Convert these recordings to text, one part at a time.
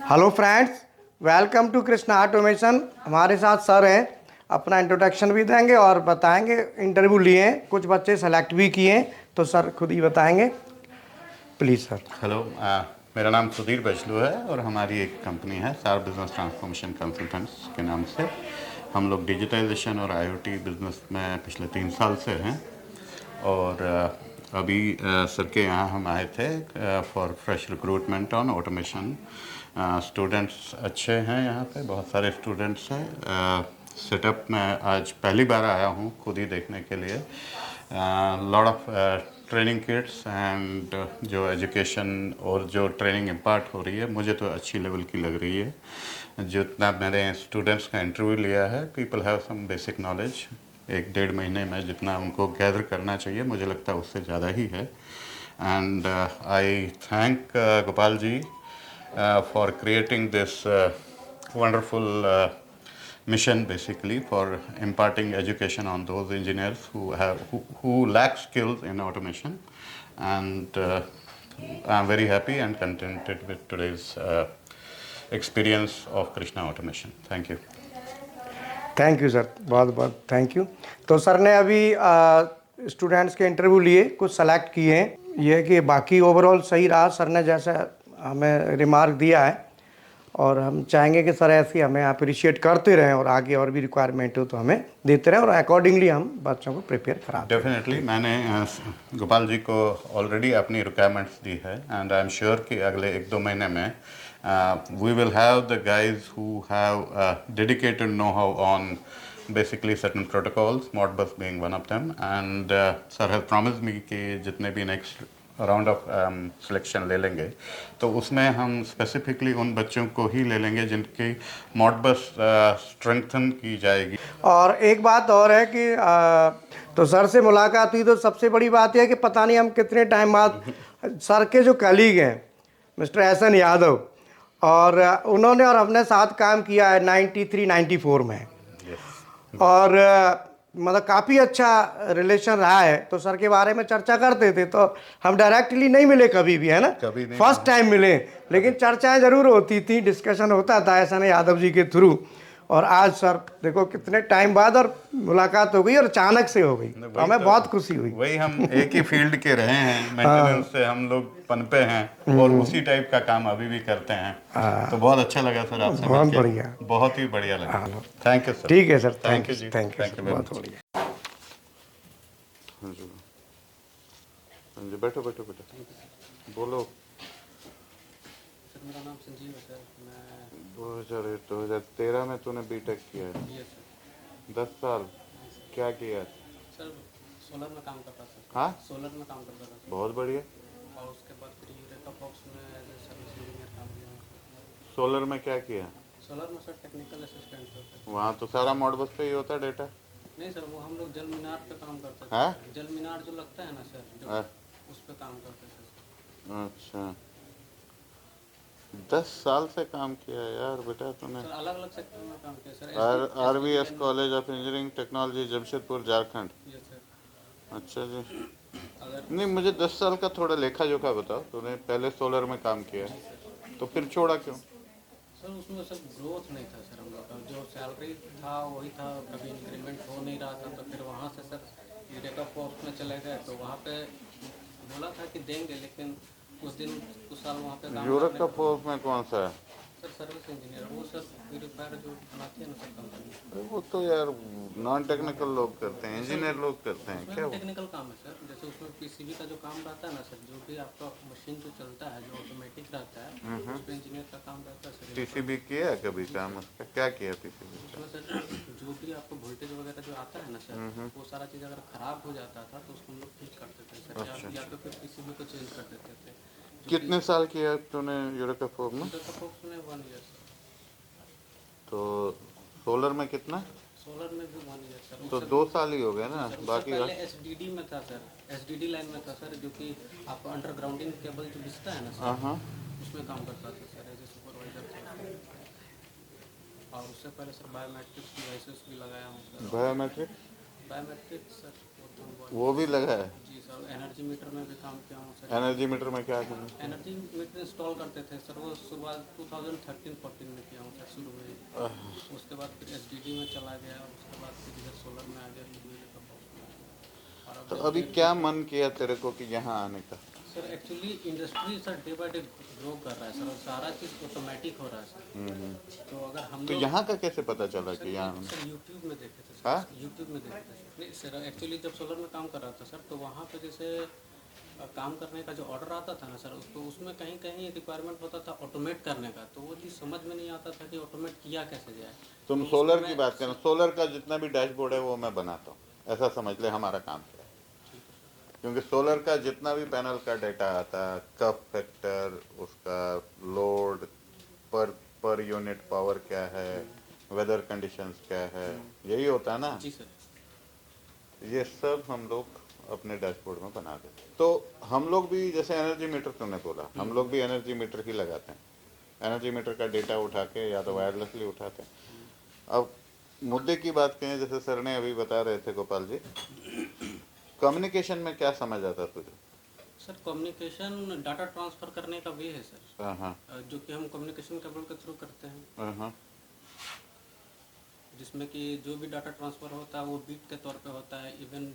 Hello friends, welcome to Krishna automation. हमारे साथ sir हैं, अपना इंट्रोडक्शन भी देंगे और बताएंगे। इंटरव्यू लिए हैं, कुछ बच्चे सेलेक्ट भी किए हैं, तो सर खुद ही बताएंगे। Please sir. हेलो, मेरा नाम सुधीर बचलू है और हमारी एक कंपनी है सार बिजनेस ट्रांसफॉर्मेशन कंसल्टेंट्स के नाम से। हम लोग डिजिटाइजेशन और आईओटी बिजनेस में पिछले 3 साल से हैं और अभी सर के यहाँ हम आए थे for fresh recruitment on automation. Students अच्छे हैं, यहाँ पे बहुत सारे स्टूडेंट्स हैं। सेटअप में आज पहली बार आया हूँ खुद ही देखने के लिए। Lot of training Kitts and जो एजुकेशन और जो ट्रेनिंग इम्पार्ट हो रही है मुझे तो अच्छी लेवल की लग रही है। जितना मैंने स्टूडेंट्स का इंटरव्यू लिया है, people have some basic knowledge. 1-1.5 महीने में जितना उनको गैदर करना चाहिए मुझे लगता है उससे ज़्यादा ही है। And I thank Gopal ji for creating this wonderful mission, basically for imparting education on those engineers who lack skills in automation. And I'm very happy and contented with today's experience of Krishna Automation. Thank you. Thank you sir, बहुत बहुत thank you. तो sir ने अभी students के interview लिए, कुछ select किए हैं। ये है कि बाकी ओवरऑल सही रहा, सर ने जैसा हमें रिमार्क दिया है, और हम चाहेंगे कि सर ऐसे हमें अप्रिशिएट करते रहें और आगे और भी रिक्वायरमेंट हो तो हमें देते रहें और अकॉर्डिंगली हम बच्चों को प्रिपेयर करा दें। डेफिनेटली मैंने गोपाल जी को ऑलरेडी अपनी रिक्वायरमेंट्स दी है एंड आई एम श्योर कि अगले 1-2 महीने में we will have the guys who have dedicated know-how on basically certain protocols, Modbus being one of them. And sir has promised me कि जितने भी next राउंड ऑफ सिलेक्शन ले लेंगे तो उसमें हम स्पेसिफिकली उन बच्चों को ही ले लेंगे जिनकी मॉडबस स्ट्रेंथन की जाएगी। और एक बात और है कि तो सर से मुलाकात हुई, तो सबसे बड़ी बात यह है कि पता नहीं हम कितने टाइम बाद सर के जो कलीग हैं मिस्टर एहसन यादव, और उन्होंने और हमने साथ काम किया है 93-94 में। और मतलब काफ़ी अच्छा रिलेशन रहा है। तो सर के बारे में चर्चा करते थे, तो हम डायरेक्टली नहीं मिले कभी भी, है ना, कभी नहीं, फर्स्ट टाइम मिले, लेकिन चर्चाएं ज़रूर होती थी, डिस्कशन होता था एहसन यादव जी के थ्रू। और आज सर देखो कितने टाइम बाद और मुलाकात हो गई और अचानक से हो गई, तो हमें बहुत खुशी हुई। वही हम एक ही फील्ड के रहे हैं, मेंटेनेंस से हम लोग पनपे हैं और उसी टाइप का काम अभी भी करते हैं। तो बहुत अच्छा लगा सर आपसे बहुत मिलके, बढ़िया, बहुत ही बढ़िया लगा। Thank you sir. ठीक है sir, thank you ji, thank you thank sir, you बहुत बढ़िया। हाँ जी, बैठो बैठो बैठो, बोलो। सर मेरा नाम संजीव है सर। मैं 2013 में तूने बीटेक किया है? ये सर 10 साल क्या किया? सर सोलर में काम करता था। हाँ, सोलर में काम करता था बहुत बढ़िया। और उसके बाद फिर यूरेका फॉक्स में एज ए सर्विस इंजीनियर काम किया। सोलर में क्या किया? सोलर में सर टेक्निकल असिस्टेंट होता है। वहाँ तो सारा मॉडबस पे ही होता है डेटा। नहीं सर, वो हम लोग जल मीनार पे काम करते थे। हाँ? जल मीनार जो लगता है ना सर, जो हाँ। उस पे काम करते थे। अच्छा, 10 साल से काम किया है यार बेटा तूने। सर अलग अलग सेक्टर में काम किया sir. RVS college of engineering technology Jamshedpur Jharkhand. ये सर अच्छा जी। अगर नहीं, मुझे 10 साल का थोड़ा लेखा जोखा बताओ। तूने पहले सोलर में काम किया है तो फिर छोड़ा क्यों? सर उसमें सर ग्रोथ नहीं था सर, हम लोग का जो सैलरी था वही था, कभी इंक्रीमेंट हो नहीं रहा था। तो फिर वहाँ से सर यूरेका फॉक्स में चले गए, तो वहाँ पे बोला था कि देंगे, लेकिन कुछ साल वहाँ पे काम यूरोप करने का के फोर्स में कौन सा है? सर सर्विस इंजीनियर, वो सर प्यूरीफायर जो बनाते हैं ना सर कंपनी, वो तो यार नॉन टेक्निकल लोग करते हैं, इंजीनियर लोग करते हैं क्या? उसमें टेक्निकल काम है सर। जैसे उसमें पीसीबी का जो काम रहता है ना सर, जो भी आपका मशीन जो चलता है, जो ऑटोमेटिक रहता है, उस पर इंजीनियर का काम रहता है सर। पीसीबी किया है कभी काम उसका? क्या किया पीसीबी? उसमें सर जो भी आपको वोल्टेज वगैरह जो आता है ना सर, वो सारा चीज़ अगर ख़राब हो जाता था तो उसको हम लोग ठीक करते थे सर, या तो फिर पीसीबी को चेंज कर देते थे। कितने साल किया तूने यूरोका फोर्स में? यूरेका फॉक्स में 1 ईयर सर। तो सोलर में कितना? सोलर में भी 1 ईयर सर। तो 2 साल ही हो गए ना बाकी। पहले एसडीडी में था सर, एसडीडी लाइन में था सर, जो कि आपका अंडरग्राउंडिंग केबल जो बिछता है ना सर, हाँ, उसमें काम करता था सर एज ए सुपरवाइजर था। और उससे पहले सर बायोमेट्रिक्स डिवाइसेस भी लगाया हूँ सर। बायोमेट्रिक बायोमेट्रिक सर वो भी लगा है। जी सर, एनर्जी मीटर में भी काम किया हूँ सर। एनर्जी मीटर में क्या किया? एनर्जी मीटर इंस्टॉल करते थे सर, वो शुरुआत 2013-14 में किया हूँ सर शुरू में। उसके बाद फिर एसडीडी में चला गया, उसके बाद फिर इधर सोलर में आ गया, फिर मेरे का और तो अब अभी क्या मन किया तेरे को कि यहाँ आने का? Sir actually industry sir day by day grow कर रहा है सर, और सारा चीज़ ऑटोमेटिक हो रहा है सर। तो अगर हम तो लोग यहाँ का कैसे पता चला कि यहाँ? सर यूट्यूब में देखे थे हाँ? सर, यूट्यूब में देखे थे सर। नहीं सर, एक्चुअली जब सोलर में काम कर रहा था सर, तो वहाँ पे जैसे काम करने का जो ऑर्डर आता था ना सर, उसको उसमें कहीं कहीं रिक्वायरमेंट होता था ऑटोमेट करने का, तो वो चीज़ समझ में नहीं आता था कि ऑटोमेट किया कैसे जाए। तुम तो सोलर उसको की मैं- बात करना, सोलर का जितना भी डैशबोर्ड है वो मैं बनाता हूँ, ऐसा समझ ले हमारा काम है। क्योंकि सोलर का जितना भी पैनल का डेटा आता है, कप फैक्टर, उसका लोड, पर यूनिट पावर क्या है, वेदर कंडीशंस क्या है, यही होता है ना। जी सर। ये सब हम लोग अपने डैशबोर्ड में बना देते हैं। तो हम लोग भी जैसे एनर्जी मीटर तुमने बोला, हम लोग भी एनर्जी मीटर ही लगाते हैं। एनर्जी मीटर का डेटा उठा के या तो वायरलेसली उठाते हैं। अब मुद्दे की बात करें, जैसे सर ने अभी बता रहे थे गोपाल जी, कम्युनिकेशन में क्या समझ आता तुझे? सर कम्युनिकेशन डाटा ट्रांसफ़र करने का वे है सर, हाँ जो कि हम कम्युनिकेशन केबल के थ्रू करते हैं, हाँ जिसमें कि जो भी डाटा ट्रांसफ़र होता है वो बीट के तौर पे होता है। इवन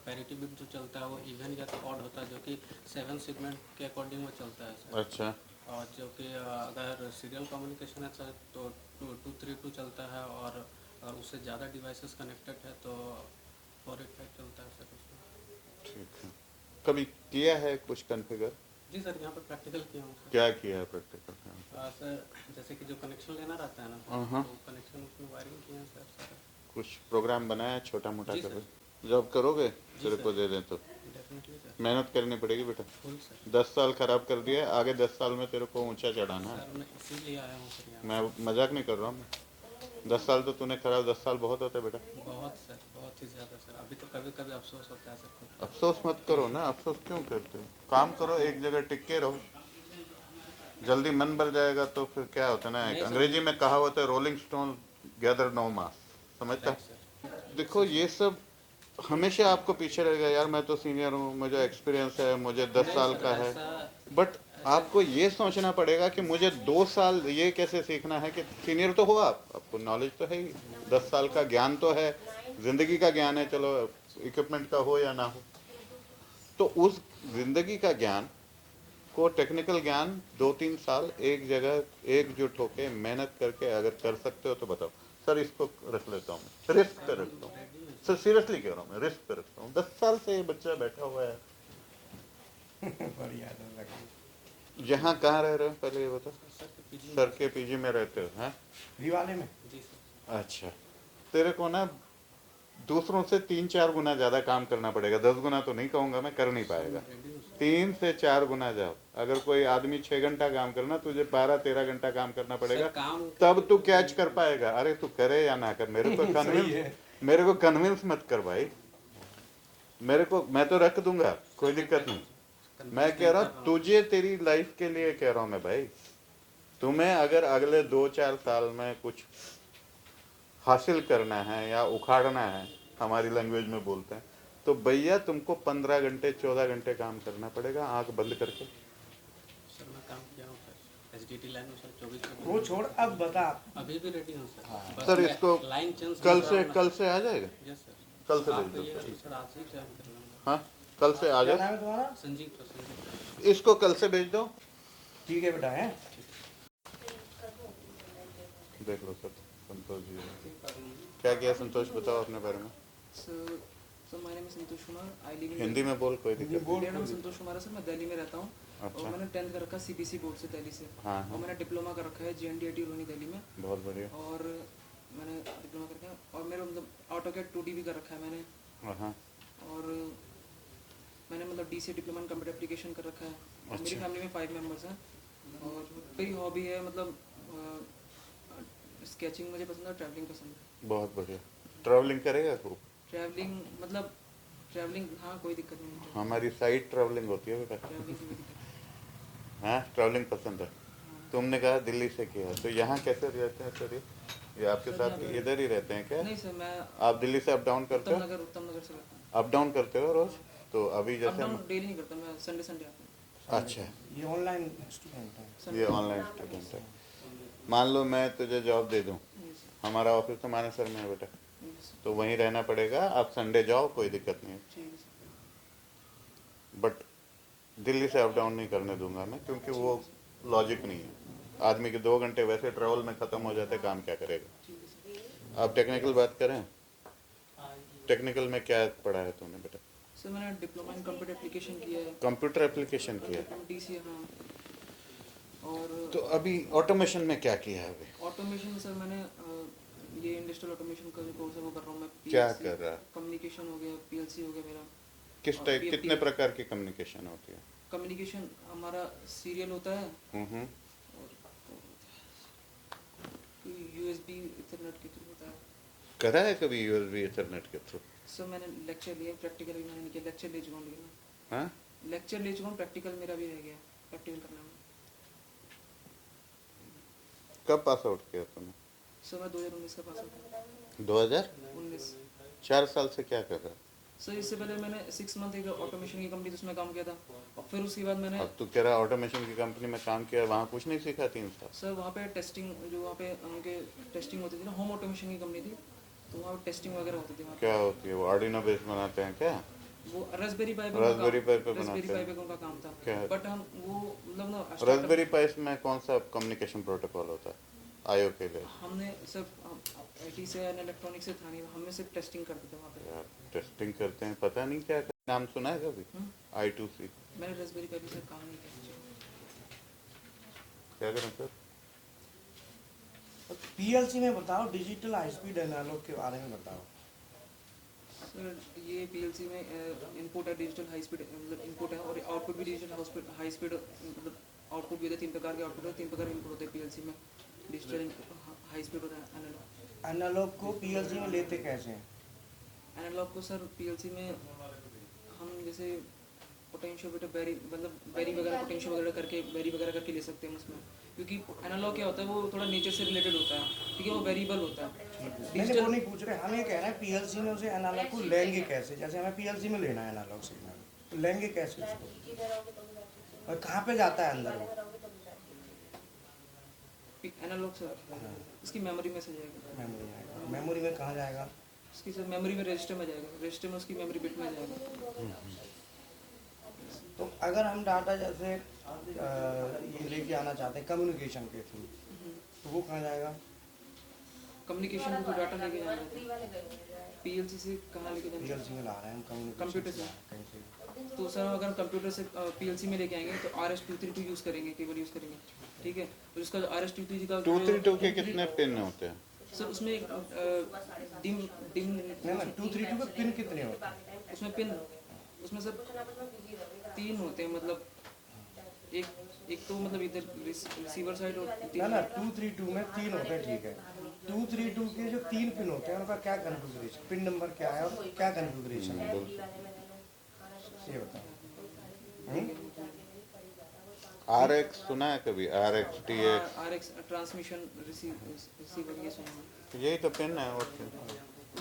पैरिटी बीट जो चलता है वो इवन या तो ऑड होता है, जो कि 7 सेगमेंट के अकॉर्डिंग वो चलता है सर। अच्छा और जो कि अगर सीरियल कम्युनिकेशन है सर तो 232 चलता है, और उससे ज़्यादा डिवाइसेस कनेक्टेड है तो 485 चलता है सर उसमें। ठीक है। कभी किया है कुछ कॉन्फ़िगर? जी सर, यहाँ पर प्रैक्टिकल किया हूँ सर। क्या किया है प्रैक्टिकल? सर जैसे कि जो कनेक्शन लेना रहता है ना सर, हाँ। तो कनेक्शन उसमें वायरिंग किए हैं सर सारा। कुछ प्रोग्राम बनाया छोटा मोटा जी कर? सर। जॉब करोगे तेरे सर। को दे दें तो? डेफिनेटली सर, मेहनत करनी पड़ेगी बेटा। Full sir. 10 साल खराब कर दिया, आगे 10 साल में तेरे को ऊंचा चढ़ाना है। सर मैं इसीलिए आया हूँ सर यहाँ। मैं मजाक नहीं कर रहा हूँ। 10 साल तो तूने खराब, 10 साल बहुत होते बेटा। बहुत सर, बहुत ही ज़्यादा सर। अभी तो कभी कभी अफसोस होता है सर खुद को। अफसोस मत करो ना, अफसोस क्यों करते हो? काम करो, एक जगह टिके रहो। जल्दी मन भर जाएगा तो फिर क्या होता है ना, एक अंग्रेजी में कहावत है, रोलिंग स्टोन गैदर नो मास, समझता है? सर देखो ये सब हमेशा आपको पीछे रहेगा, यार मैं तो सीनियर हूँ, मुझे एक्सपीरियंस है, मुझे 10 साल का है। बट आपको ये सोचना पड़ेगा कि मुझे 2 साल ये कैसे सीखना है कि सीनियर तो हो आप, आपको नॉलेज तो है ही, 10 साल का ज्ञान तो है, जिंदगी का ज्ञान है, चलो इक्विपमेंट का हो या ना हो। तो उस जिंदगी का ज्ञान को, टेक्निकल ज्ञान 2-3 साल एक जगह एकजुट होके मेहनत करके अगर कर सकते हो तो बताओ। सर इसको रख लेता हूँ, मैं रिस्क पे रखता हूँ सर, सीरियसली कह रहा हूँ, मैं रिस्क पे रखता हूँ। 10 साल से ये बच्चा बैठा हुआ है। बढ़िया लगा। यहाँ कहाँ रह रहे हो पहले ये बताओ? सर के पीजी सर के पीजी में रहते हो? हैं? दिवाले में। जी सर। अच्छा, तेरे को ना दूसरों से 3-4 गुना ज्यादा काम करना पड़ेगा। 10 गुना तो नहीं कहूंगा मैं, कर नहीं पाएगा। 3 से 4 गुना जाओ। अगर कोई आदमी 6 घंटा काम करना, तुझे 12-13 घंटा काम करना पड़ेगा, काम तब तू कैच कर पाएगा। अरे तू करे या ना कर, मेरे को कन्विंस मत कर भाई। मेरे को, मैं तो रख दूंगा, कोई दिक्कत नहीं। मैं कह रहा हूँ तुझे, तेरी लाइफ के लिए कह रहा हूँ मैं भाई। तुम्हें अगर अगले 2-4 साल में कुछ हासिल करना है या उखाड़ना है, हमारी लैंग्वेज में बोलते हैं, तो भैया तुमको 15 घंटे 14 घंटे काम करना पड़ेगा, आंख बंद करके। सर मैं काम किया हूँ सर, एसडीटी लाइन में सर 24 घंटे। वो छोड़, अब बता। अभी भी रेडी हूँ सर। बस सर मैं इसको लाइन चेंज कल से आ जाएगा? Yes sir. कल से आप भेज दो। ये सर आज ही ज्वाइन कर लूँगा। हाँ, कल से आ क्या जाए। नाम है तुम्हारा? संजीव तो संजीव। इसको कल से भेज दो। ठीक है बेटा, है। देख लो सर, संतोष जी क्या किया? संतोष बताओ अपने बारे में। Sir my name is Santosh Kumar, I live in Hindi में बोल, कोई दिक्कत नहीं। मेरा नाम संतोष कुमार है सर, मैं दिल्ली में रहता हूँ। अच्छा। और मैंने 10th कर रखा है सीबीसी बोर्ड से दिल्ली से। हाँ, और मैंने डिप्लोमा कर रखा है JNDIT रोहिणी दिल्ली में। बहुत बढ़िया। और मैंने डिप्लोमा करके, और मेरा मतलब AutoCAD 2D भी कर रखा है मैंने। हाँ, और मैंने मतलब DC diploma in computer application कर रखा है। और मेरी फैमिली में 5 मेम्बर्स हैं। और मेरी हॉबी है मतलब स्केचिंग मुझे पसंद है, ट्रैवलिंग पसंद है। बहुत बढ़िया। ट्रैवलिंग करेगा खूब? ट्रैवलिंग मतलब ट्रैवलिंग, हाँ कोई दिक्कत नहीं है। हमारी साइड ट्रैवलिंग होती है बेटा। ट्रैवलिंग की कोई दिक्कत नहीं। हाँ, ट्रैवलिंग पसंद है। तुमने कहा दिल्ली से किया, तो यहाँ कैसे रहते हैं सर? ये आपके सर, साथ यहाँ पे- इधर ही रहते हैं क्या? नहीं सर, मैं आप दिल्ली से अप डाउन करते उत्तम हो? नगर से रहता हूँ। अप डाउन करते हो रोज? तो अभी अप जैसे डाउन डेली नहीं करता मैं, संडे संडे आता हूँ। अच्छा, ये ऑनलाइन स्टूडेंट है। ये ऑनलाइन स्टूडेंट है। मान लो मैं तुझे जॉब दे दूं, हमारा ऑफिस तो मानेसर में है बेटा, तो वहीं रहना पड़ेगा, आप संडे जाओ, कोई दिक्कत नहीं है। ठीक है सर। बट दिल्ली से अप डाउन नहीं करने दूंगा मैं, क्योंकि वो लॉजिक नहीं है। आदमी के 2 घंटे वैसे ट्रैवल में ख़त्म हो जाते, काम क्या करेगा। ठीक है सर। अब टेक्निकल बात करें, टेक्निकल में क्या पढ़ा है तूने बेटा? सर मैंने डिप्लोमा इन कंप्यूटर एप्लीकेशन किया है, कंप्यूटर एप्लीकेशन किया है। डीसी, हाँ। और तो अभी ऑटोमेशन में क्या किया है अभी? ऑटोमेशन में सर मैंने ये इंडस्ट्रियल ऑटोमेशन का जो कोर्स है वो कर रहा हूँ मैं। क्या कर रहा है? कम्युनिकेशन हो गया, पीएलसी हो गया मेरा। किस टाइप, कितने प्रकार की कम्युनिकेशन होती है? कम्युनिकेशन हमारा सीरियल होता है, हम्म। यूएसबी इथरनेट के थ्रू होता है। करा है कभी यूएसबी ईथरनेट के थ्रू? सर मैंने लेक्चर लिए, प्रैक्टिकल भी मैंने नहीं किया, लेक्चर ले चुका हूँ लेकिन हाँ, लेक्चर ले चुका हूँ, प्रैक्टिकल मेरा भी रह गया, प्रैक्टिकल करना है। कब पास आउट किया तुमने? सर मैं 2019 का पास आउट 2019। 19। 4 साल से क्या कर रहा है? सर इससे पहले मैंने 6 मंथ एक ऑटोमेशन की कंपनी थी, उसमें काम किया था। और फिर उसके बाद मैंने अब तू कह रहा ऑटोमेशन की कंपनी में काम किया, वहाँ कुछ नहीं सीखा 3 साल? सर वहाँ पे टेस्टिंग, जो वहाँ पे उनके टेस्टिंग होती थी ना, होम ऑटोमेशन की कंपनी थी, तो वहाँ पे टेस्टिंग वगैरह होती थी वहाँ पे। क्या होती है वो? आर्डिनो बेस बनाते हैं क्या? वो रास्पबेरी पाई पे रास्पबेरी पाई पे रास्पबेरी बनाते पाई हैं। पे उनका काम था। क्या है? बट हम वो मतलब ना रास्पबेरी पाई में कौन सा कम्युनिकेशन प्रोटोकॉल होता है आईओ के लिए? हमने सिर्फ आईटी से एंड इलेक्ट्रॉनिक से था नहीं, हमने सिर्फ टेस्टिंग करते थे वहाँ पे। यार टेस्टिंग करते हैं, पता नहीं क्या नाम सुना है कभी? I2C। मैंने रास्पबेरी पाई पे से काम नहीं किया। क्या करें सर? पीएलसी में बताओ, डिजिटल हाई स्पीड एनालॉग के बारे में बताओ। सर ये पीएलसी में इनपुट है डिजिटल हाई स्पीड, मतलब इनपुट है, और आउटपुट भी डिजिटल हाई स्पीड, मतलब आउटपुट भी होते हैं, 3 प्रकार के आउटपुट होते हैं, 3 प्रकार के इनपुट होते हैं पीएलसी में। डिजिटल हाई स्पीड होता है एनालॉग। एनालॉग को पीएलसी में लेते कैसे हैं? एनालॉग को सर पीएलसी में हम जैसे पोटेंशियोमीटर वेरी, मतलब वेरी वगैरह पोटेंशियल वगैरह करके, वेरी वगैरह करके ले सकते हैं उसमें, क्योंकि एनालॉग क्या होता है वो थोड़ा नेचर से रिलेटेड होता है, क्योंकि वो वेरिएबल होता है। मैंने वो नहीं पूछ रहे, हम ये कह रहे हैं पीएलसी में उसे एनालॉग को लेंगे कैसे? जैसे हमें पीएलसी में लेना है एनालॉग सिग्नल, तो लेंगे कैसे उसको? और कहाँ पे जाता है अंदर वो? एनालॉग सर इसकी मेमोरी में से जाएगा। मेमोरी में, मेमोरी में कहाँ जाएगा? इसकी सर मेमोरी में रजिस्टर में जाएगा, रजिस्टर में उसकी मेमोरी बिट में जाएगा। तो अगर हम डाटा जैसे ये लेके आना चाहते हैं कम्युनिकेशन के थ्रू, तो वो कहाँ जाएगा? कम्युनिकेशन में तो डाटा लेके जाना रहता है, पीएलसी से कहाँ लेके जाना? पीएलसी में ला रहे हैं हम, कंप्यूटर से। कहीं से। तो सर अगर कंप्यूटर से पीएलसी में लेके आएंगे तो RS-232 यूज़ करेंगे, केबल यूज़ करेंगे, ठीक है। और उसका जो RS-232 का 232 के कितने पिन होते हैं? सर उसमें एक डिम डिम नहीं ना, 232 के पिन कितने होते हैं? उसमें पिन, उसमें सर 3 होते हैं, मतलब एक तो मतलब इधर रिसीवर साइड और ना 3। ना, 232 में 3 होते हैं, ठीक है। 232 के जो 3 पिन होते हैं उनका क्या कन्फिगरेशन, पिन नंबर क्या है और क्या कन्फिगरेशन है, ये बताओ। RX सुना है कभी? RX TX, RX transmission receiver, ये सुना है। यही तो पिन है। और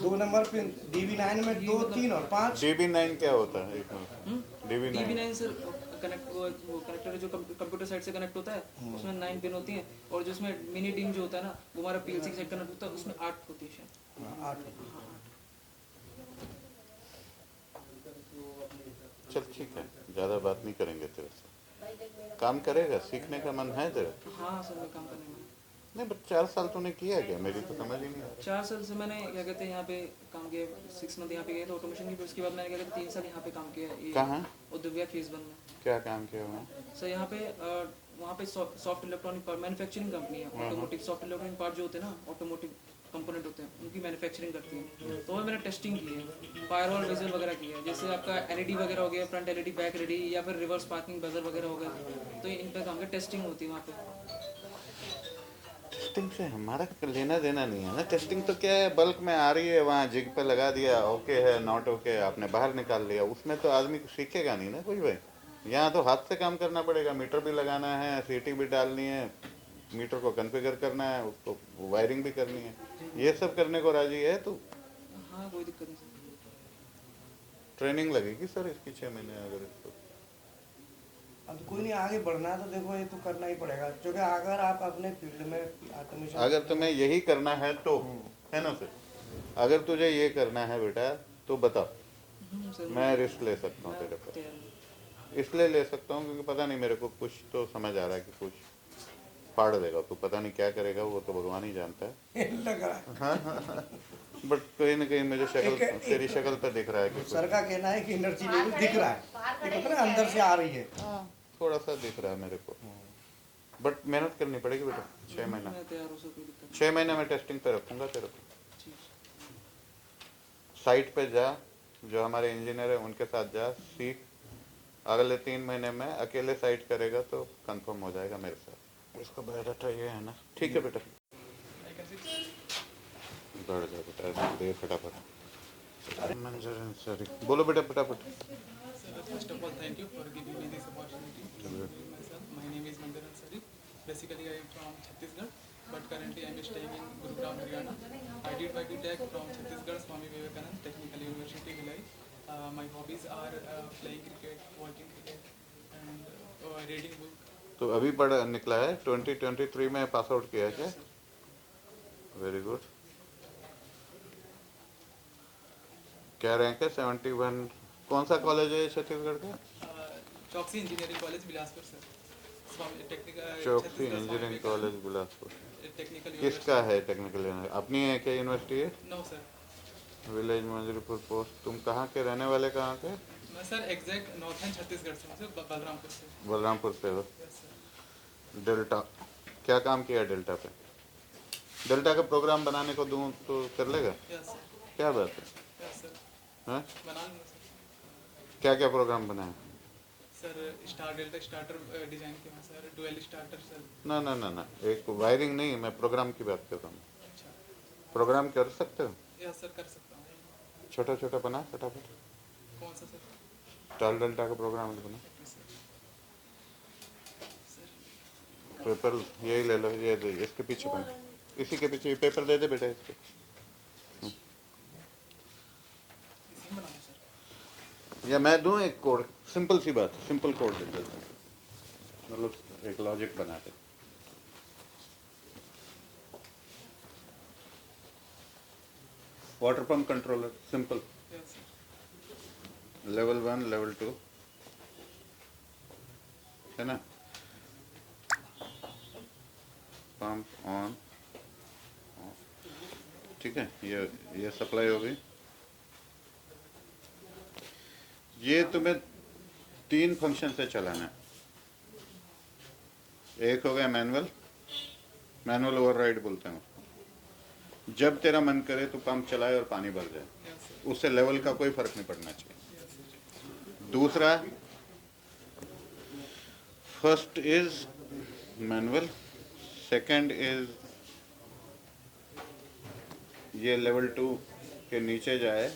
2 नंबर पिन DB9 में 2, 3 और 5। DB9 क्या होता है? एक minute. DB9 DB9 sir connect, वो कनेक्टर जो कंप्यूटर साइड से कनेक्ट होता है, उसमें 9 पिन होती हैं, और जो उसमें मिनी डिम जो होता है ना, वो हमारा पीएलसी के साइड कनेक्ट होता है, उसमें 8 होती है शायद। 8। चल ठीक है, ज़्यादा बात नहीं करेंगे तेरे से। काम करेगा? सीखने का मन है तेरा? हाँ सर मैं काम करने में। नहीं, बट 4 साल तूने किया क्या? मेरी तो समझ ही नहीं आ रही। 4 साल से मैंने क्या कहते हैं यहाँ पे काम किया, 6 मंथ यहाँ पे गए थे ऑटोमेशन की, फिर उसके बाद मैंने क्या कहते हैं 3 साल यहाँ पे काम किया है, ये कहाँ? उद्योगविहार फेज 1 में। क्या काम किया वहाँ? सर यहाँ पे वहाँ पे soft electronic part manufacturing company है, ऑटोमोटिव सॉफ्ट इलेक्ट्रॉनिक पार्ट जो होते हैं ना, ऑटोमोटिव कंपोनेंट होते हैं, उनकी मैन्युफैक्चरिंग करती है। तो वहाँ मैंने टेस्टिंग की है, फायरवॉल बेजल वगैरह की है, जैसे आपका LED वगैरह हो गया, फ्रंट LED, बैक LED, या फिर रिवर्स पार्किंग बजर वगैरह हो गया, तो इन पर काम की टेस्टिंग होती है वहाँ पे। टेस्टिंग से हमारा लेना देना नहीं है ना। टेस्टिंग तो क्या है, बल्क में आ रही है, वहाँ जिग पे लगा दिया, ओके है नॉट ओके, आपने बाहर निकाल लिया, उसमें तो आदमी को सीखेगा नहीं ना कोई भाई। यहाँ तो हाथ से काम करना पड़ेगा, मीटर भी लगाना है, सीटी भी डालनी है, मीटर को कॉन्फ़िगर करना है, उसको वायरिंग भी करनी है, ये सब करने को राजी है तू? हाँ कोई दिक्कत नहीं सर। ट्रेनिंग लगेगी सर इसकी 6 महीने अगर इसको। अब कोई नहीं, आगे बढ़ना है तो देखो ये तो करना ही पड़ेगा, क्योंकि अगर आप अपने फील्ड में आत्मविश्वास, अगर तुम्हें यही करना है तो, है ना सर, अगर तुझे ये करना है बेटा तो बता, सर मैं रिस्क ले सकता हूँ तेरे पर। इसलिए ले सकता हूँ क्योंकि पता नहीं, मेरे को कुछ तो समझ आ रहा है कि कुछ फाड़ देगा तो, पता नहीं क्या करेगा वो तो भगवान ही जानता है। लग रहा है। बट कहीं ना कहीं मुझे शक्ल, तेरी शक्ल पे दिख रहा है कि सर का कहना है कि एनर्जी लेवल दिख रहा है, ये पता है अंदर से आ रही है। थोड़ा सा दिख रहा है मेरे को, बट मेहनत करनी पड़ेगी बेटा। 6 महीना, मैं तैयार हूँ सर, कोई दिक्कत 6 महीने में टेस्टिंग पे रखूंगा तेरे को। नहीं। ठीक। साइट पे जा, जो हमारे इंजीनियर है उनके साथ जा, सीख। अगले 3 महीने में अकेले साइट करेगा तो कंफर्म हो जाएगा मेरे साथ। इसका बायोडाटा ये है ना, ठीक है बेटा, बढ़ जाए बेटा, ऐसे दे फटाफट। सॉरी, बोलो बेटा फटाफट। First of all, thank you for giving me this opportunity to introduce myself. My name is Mandir Ansari. Basically, I am from Chhattisgarh, but currently I am staying in Gurugram, Haryana. I did my BTech from Chhattisgarh Swami Vivekanand Technical University, Bhilai. My hobbies are playing cricket, watching cricket, and reading book. तो अभी पढ़ निकला है, 2023 में pass out किया है क्या? Very good. क्या रैंक है? 71। कौन सा कॉलेज है छत्तीसगढ़ का? Chouksey engineering college Bilaspur sir. Swami technical Chouksey engineering college Bilaspur. Technical किसका है टेक्निकल? अपनी है क्या यूनिवर्सिटी है? No sir. Village Manjaripur post. तुम कहाँ के रहने वाले, कहाँ के? मैं सर एग्जैक्ट नॉर्थन छत्तीसगढ़ से हूँ सर, बलरामपुर से। बलरामपुर से हो। Yes sir. डेल्टा, क्या काम किया डेल्टा पे? डेल्टा का प्रोग्राम बनाने को दूं तो कर लेगा? Yes sir. क्या बात है? यस सर, हाँ? बना लूँगा सर। क्या क्या प्रोग्राम बनाए? Sir star delta starter design किया है सर, डुअल स्टार्टर सर। ना ना ना ना, एक वायरिंग नहीं, मैं प्रोग्राम की बात कर रहा हूँ। अच्छा। प्रोग्राम कर सकते हो? यस सर, कर सकता हूँ। छोटा छोटा बना फटाफट। कौन सा सर? स्टार डेल्टा का प्रोग्राम बना। पेपर यही ले लो, ये दे, इसके पीछे बना, इसी के पीछे पेपर दे दे बेटा इसके। इसी में बनाना सर। या मैं दूं एक कोड? सिंपल सी बात, सिंपल कोड दे देता हूं, मतलब एक लॉजिक बना दे। Water pump controller, simple. Yes sir. Level 1 level 2 है ना। पंप ऑन, ठीक है, ये सप्लाई हो गई। ये तुम्हें 3 फंक्शन से चलाना है। एक हो गया मैनुअल, मैनुअल ओवरराइड बोलते हैं। जब तेरा मन करे तो पंप चलाए और पानी भर जाए, उससे लेवल का कोई फर्क नहीं पड़ना चाहिए। दूसरा, first is manual, second is ये लेवल 2 के नीचे जाए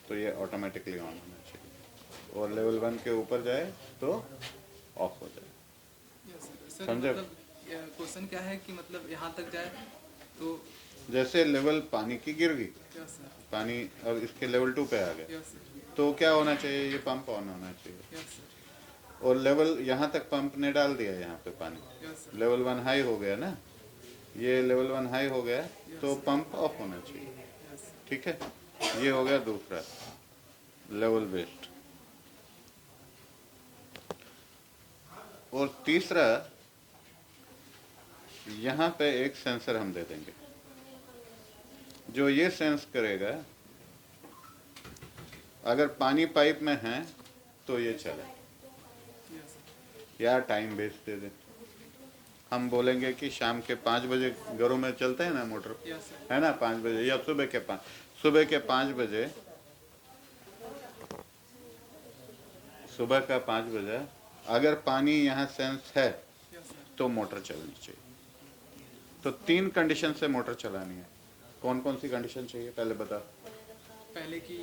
तो ये ऑटोमेटिकली ऑन होना चाहिए, और लेवल 1 के ऊपर जाए तो ऑफ हो जाए। Yes sir. समझे? मतलब क्वेश्चन क्या है कि मतलब यहाँ तक जाए तो? जैसे लेवल पानी की गिर गई, यस सर। पानी और इसके लेवल 2 पे आ गए, यस सर। तो क्या होना चाहिए? ये पंप ऑन होना चाहिए। Yes sir. और लेवल यहाँ तक पंप ने डाल दिया, यहाँ पे पानी, यस सर। लेवल 1 हाई हो गया ना, ये लेवल 1 हाई हो गया तो पंप ऑफ होना चाहिए। यस। ठीक है, ये हो गया दूसरा लेवल बेस्ड। और तीसरा, यहाँ पे एक सेंसर हम दे देंगे जो ये सेंस करेगा अगर पानी पाइप में है तो ये चले, यस सर। या टाइम बेस दे दें। हम बोलेंगे कि शाम के 5 बजे घरों में चलते हैं ना मोटर, यस सर। है ना, 5 बजे, या सुबह के 5 बजे, सुबह का 5 बजे अगर पानी यहाँ सेंस है यस सर। तो मोटर चलनी चाहिए। तो 3 कंडीशन से मोटर चलानी है। कौन कौन सी कंडीशन चाहिए पहले बता। पहले कि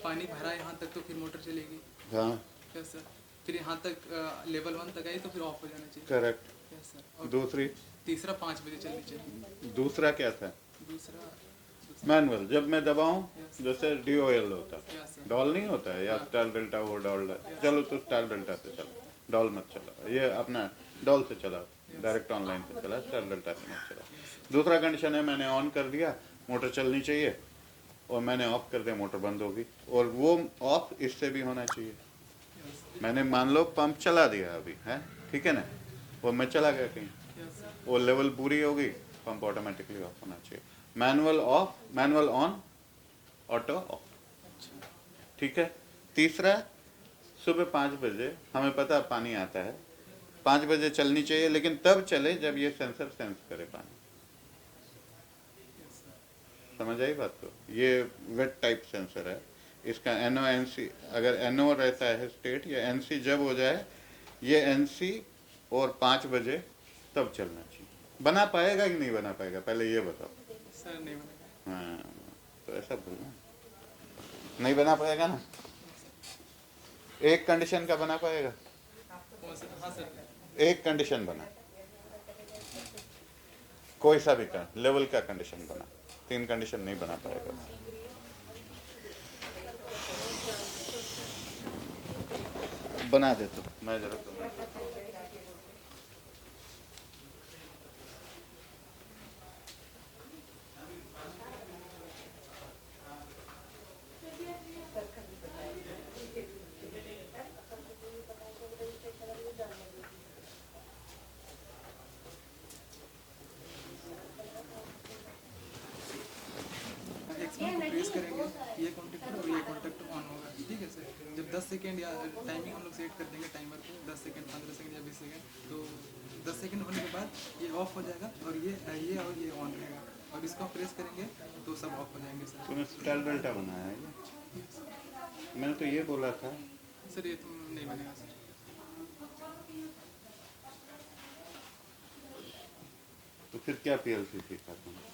पानी भरा यहाँ तक तो फिर मोटर चलेगी। हाँ, यस सर। फिर यहाँ तक लेवल 1 तक आई तो फिर ऑफ हो जाना चाहिए। करेक्ट। Yes sir. और दूसरी, तीसरा 5 बजे चलनी चाहिए। दूसरा क्या था? दूसरा मैनुअल जब मैं दबाऊं जैसे DOL होता है, Yes, sir. डॉल नहीं होता है, या स्टार डेल्टा वो डॉल, चलो तो स्टार डेल्टा से चलो, डॉल मत चला, ये अपना डॉल से चला, डायरेक्ट ऑनलाइन से चला, स्टार डेल्टा से मत चला। दूसरा कंडीशन है मैंने ऑन कर दिया, मोटर चलनी चाहिए, और मैंने ऑफ कर दिया, मोटर बंद होगी, और वो ऑफ इससे भी होना चाहिए। मैंने मान लो पंप चला दिया अभी है, ठीक है ना, वो मैं चला गया कहीं, Yes, sir. वो लेवल पूरी होगी, पंप ऑटोमेटिकली ऑफ होना चाहिए। Manual of, manual on, auto of, ठीक है। तीसरा, सुबह 5 बजे हमें पता है पानी आता है, 5 बजे चलनी चाहिए, लेकिन तब चले जब ये सेंसर सेंस करे पानी। समझ आई बात को? ये वेट टाइप सेंसर है, इसका NO/NC, अगर NO रहता है स्टेट, या NC जब हो जाए, ये NC और 5 बजे तब चलना चाहिए। बना पाएगा कि नहीं बना पाएगा, पहले ये बताओ। सर नहीं बनेगा। हाँ, तो ऐसा बोलना, नहीं बना पाएगा ना। एक कंडीशन का बना पाएगा, कौन सा? हाँ सर। एक कंडीशन बना, कोई सा भी का लेवल का कंडीशन बना, 3 कंडीशन नहीं बना पाएगा। बना दे तो मैं जरा एक्सपोन को प्रेस करेंगे, ये कॉन्टेक्ट और ये कॉन्टेक्ट ऑन होगा, ठीक है सर। जब 10 सेकंड या टाइमिंग हम लोग सेट कर देंगे टाइमर को, 10 सेकंड, 15 सेकंड या 20 सेकंड, तो 10 सेकंड होने के बाद ये ऑफ हो जाएगा, और ये और ये ऑन रहेगा, और इसको आप प्रेस करेंगे तो सब ऑफ हो जाएंगे सर। तूने स्टार डेल्टा बनाया है क्या? मैंने तो ये बोला था। सर ये तो नहीं बनेगा सर। तो फिर क्या PLC सीखा तुमने?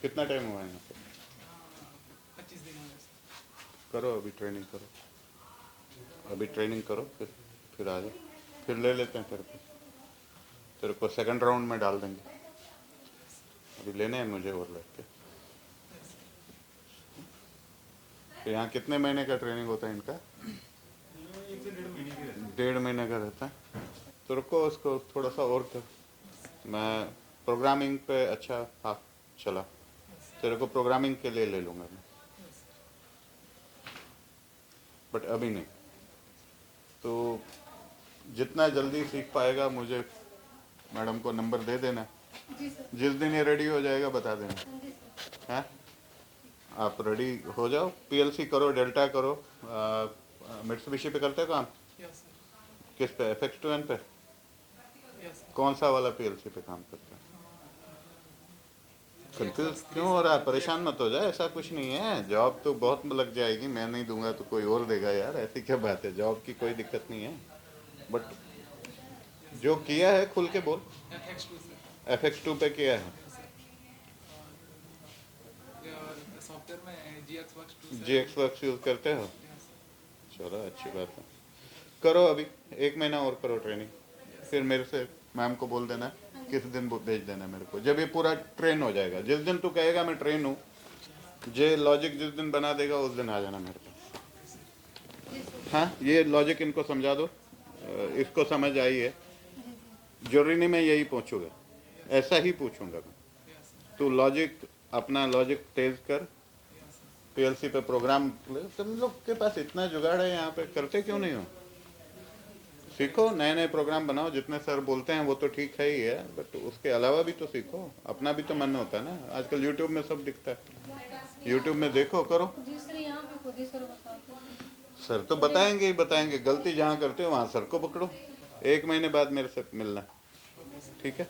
कितना टाइम हुआ है यहाँ पे? 25 दिन हो गए सर। करो अभी ट्रेनिंग करो, अभी ट्रेनिंग करो, फिर आ जाओ, फिर ले लेते हैं तेरे को सेकंड राउंड में डाल देंगे। अभी लेने हैं मुझे और लड़के। तो यहाँ कितने महीने का ट्रेनिंग होता है इनका? 1.5 महीने का रहता है। तो रुको उसको थोड़ा सा और कर, मैं प्रोग्रामिंग पे अच्छा हाथ चला, तेरे को प्रोग्रामिंग के लिए ले लूँगा मैं, बट अभी नहीं। तो जितना जल्दी सीख पाएगा मुझे मैडम को नंबर दे देना, जिस दिन ये रेडी हो जाएगा बता देना है। आप रेडी हो जाओ, PLC करो, डेल्टा करो। मित्सुबिशी पे करते हो काम? Yes sir. किस पे? FX2N पे? Yes sir. कौन सा वाला PLC पे काम करते हो? कंफ्यूज क्यों हो रहा है? परेशान मत हो जाए, ऐसा कुछ नहीं है, जॉब तो बहुत लग जाएगी, मैं नहीं दूंगा तो कोई और देगा यार, ऐसी क्या बात है, जॉब की कोई दिक्कत नहीं है। बट जो किया है खुल के बोल। FX2 sir. FX2 पे किया है, सॉफ्टवेयर में GXWorks 2 GXWorks यूज करते हो? Yes sir. चलो अच्छी बात है, करो अभी 1 महीना और करो ट्रेनिंग, फिर मेरे से मैम को बोल देना किस दिन भेज देना मेरे को, जब ये पूरा ट्रेन हो जाएगा। जिस दिन तू कहेगा मैं ट्रेन हूँ, जे लॉजिक जिस दिन बना देगा उस दिन आ जाना मेरे पास। हाँ, ये लॉजिक इनको समझा दो, इसको समझ आई है, जरूरी नहीं मैं यही पूछूंगा, ऐसा ही पूछूंगा मैं। तू लॉजिक, अपना लॉजिक तेज कर, PLC पे प्रोग्राम, तुम लोग के पास इतना जुगाड़ है यहाँ पे, करते क्यों नहीं हो? सीखो, नए नए प्रोग्राम बनाओ, जितने सर बोलते हैं वो तो ठीक है ही है, बट उसके अलावा भी तो सीखो, अपना भी तो मन होता है ना। आजकल YouTube में सब दिखता है, YouTube में देखो, करो। सर तो बताएंगे ही बताएंगे, गलती जहाँ करते हो वहाँ सर को पकड़ो, 1 महीने बाद मेरे से मिलना, ठीक है?